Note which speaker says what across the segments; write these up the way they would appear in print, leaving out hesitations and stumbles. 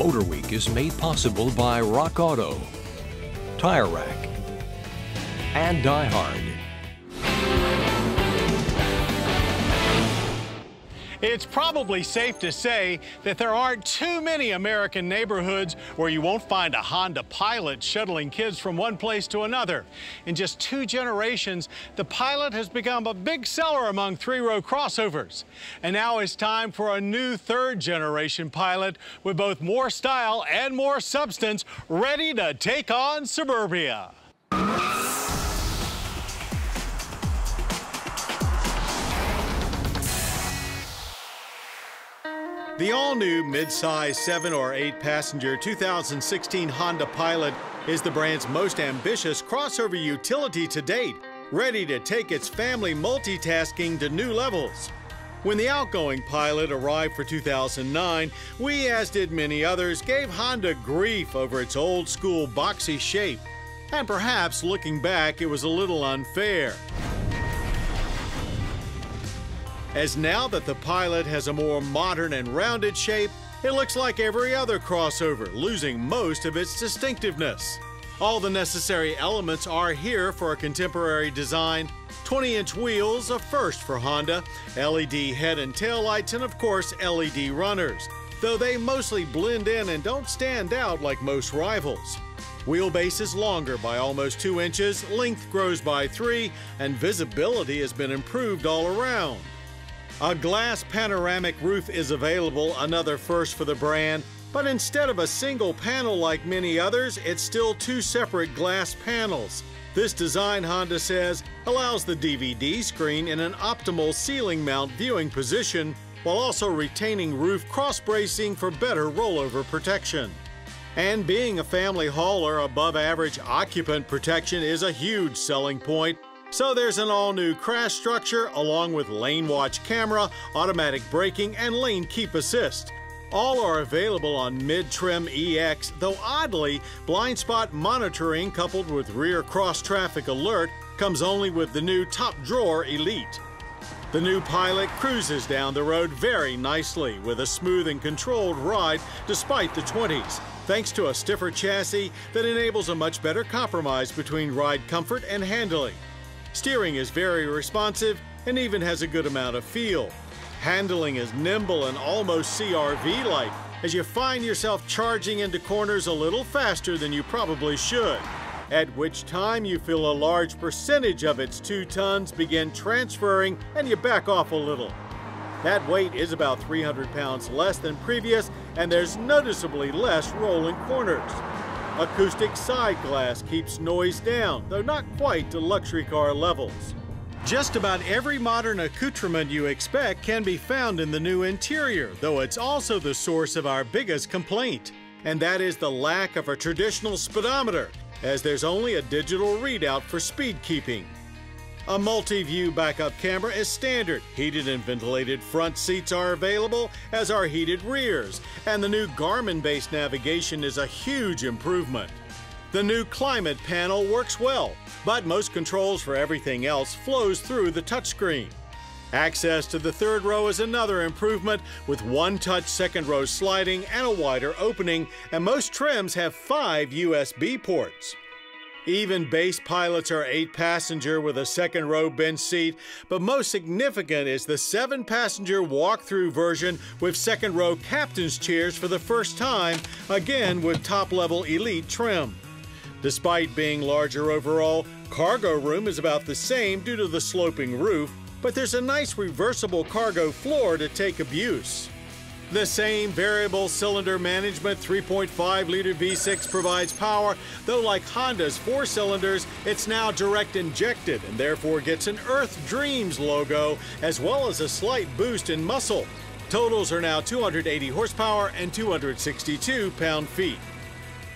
Speaker 1: MotorWeek is made possible by Rock Auto, Tire Rack, and Die Hard.
Speaker 2: It's probably safe to say that there aren't too many American neighborhoods where you won't find a Honda Pilot shuttling kids from one place to another. In just 2 generations, the Pilot has become a big seller among 3-row crossovers. And now it's time for a new 3rd-generation Pilot with both more style and more substance, ready to take on suburbia. The all-new mid-size 7 or 8 passenger 2016 Honda Pilot is the brand's most ambitious crossover utility to date, ready to take its family multitasking to new levels. When the outgoing Pilot arrived for 2009, we, as did many others, gave Honda grief over its old-school boxy shape. And perhaps, looking back, it was a little unfair. As now that the Pilot has a more modern and rounded shape, it looks like every other crossover, losing most of its distinctiveness. All the necessary elements are here for a contemporary design. 20-inch wheels, a first for Honda, LED head and tail lights, and of course LED runners, though they mostly blend in and don't stand out like most rivals. Wheelbase is longer by almost 2 inches, length grows by 3, and visibility has been improved all around. A glass panoramic roof is available, another first for the brand, but instead of a single panel like many others, it's still 2 separate glass panels. This design, Honda says, allows the DVD screen in an optimal ceiling mount viewing position while also retaining roof cross-bracing for better rollover protection. And being a family hauler, above-average occupant protection is a huge selling point. So there's an all-new crash structure along with lane watch camera, automatic braking, and lane keep assist. All are available on mid-trim EX, though oddly, blind spot monitoring coupled with rear cross-traffic alert comes only with the new top drawer Elite. The new Pilot cruises down the road very nicely with a smooth and controlled ride despite the 20s, thanks to a stiffer chassis that enables a much better compromise between ride comfort and handling. Steering is very responsive and even has a good amount of feel. Handling is nimble and almost CR-V-like as you find yourself charging into corners a little faster than you probably should, at which time you feel a large percentage of its 2 tons begin transferring and you back off a little. That weight is about 300 pounds less than previous, and there's noticeably less roll in corners. Acoustic side glass keeps noise down, though not quite to luxury car levels. Just about every modern accoutrement you expect can be found in the new interior, though it's also the source of our biggest complaint, and that is the lack of a traditional speedometer, as there's only a digital readout for speed keeping. A multi-view backup camera is standard. Heated and ventilated front seats are available, as are heated rears, and the new Garmin-based navigation is a huge improvement. The new climate panel works well, but most controls for everything else flows through the touchscreen. Access to the 3rd row is another improvement, with 1-touch 2nd row sliding and a wider opening, and most trims have 5 USB ports. Even base Pilots are 8-passenger with a 2nd row bench seat, but most significant is the 7-passenger walk-through version with 2nd row captain's chairs for the first time, again with top-level Elite trim. Despite being larger overall, cargo room is about the same due to the sloping roof, but there's a nice reversible cargo floor to take abuse. The same variable cylinder management 3.5-liter V6 provides power, though like Honda's 4 cylinders, it's now direct injected and therefore gets an Earth Dreams logo as well as a slight boost in muscle. Totals are now 280 horsepower and 262 pound-feet.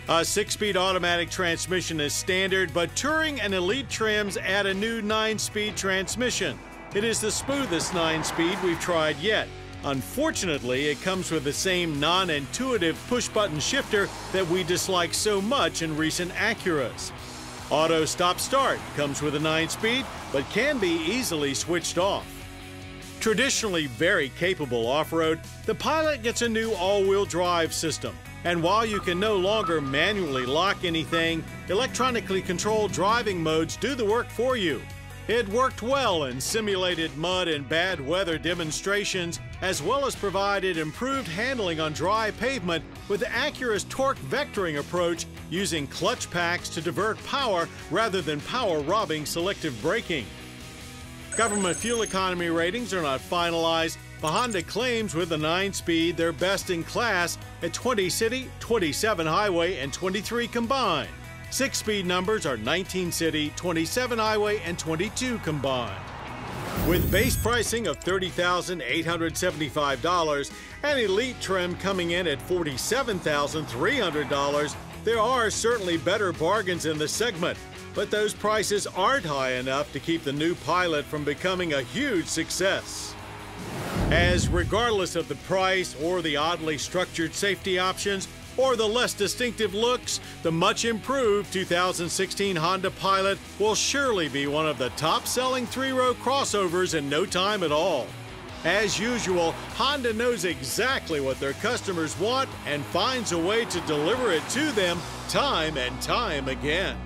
Speaker 2: A 6-speed automatic transmission is standard, but Touring and Elite trims add a new 9-speed transmission. It is the smoothest 9-speed we've tried yet. Unfortunately, it comes with the same non-intuitive push-button shifter that we dislike so much in recent Acuras. Auto stop-start comes with a 9-speed, but can be easily switched off. Traditionally very capable off-road, the Pilot gets a new all-wheel drive system. And while you can no longer manually lock anything, electronically controlled driving modes do the work for you. It worked well in simulated mud and bad weather demonstrations, as well as provided improved handling on dry pavement with the accurate torque vectoring approach using clutch packs to divert power rather than power-robbing selective braking. Government fuel economy ratings are not finalized, but Honda claims with the 9-speed they're best in class at 20 city, 27 highway, and 23 combined. 6-speed numbers are 19 city, 27 highway, and 22 combined. With base pricing of $30,875 and elite trim coming in at $47,300, there are certainly better bargains in the segment, but those prices aren't high enough to keep the new Pilot from becoming a huge success. As regardless of the price or the oddly structured safety options or the less distinctive looks, the much improved 2016 Honda Pilot will surely be one of the top-selling three-row crossovers in no time at all. As usual, Honda knows exactly what their customers want and finds a way to deliver it to them time and time again.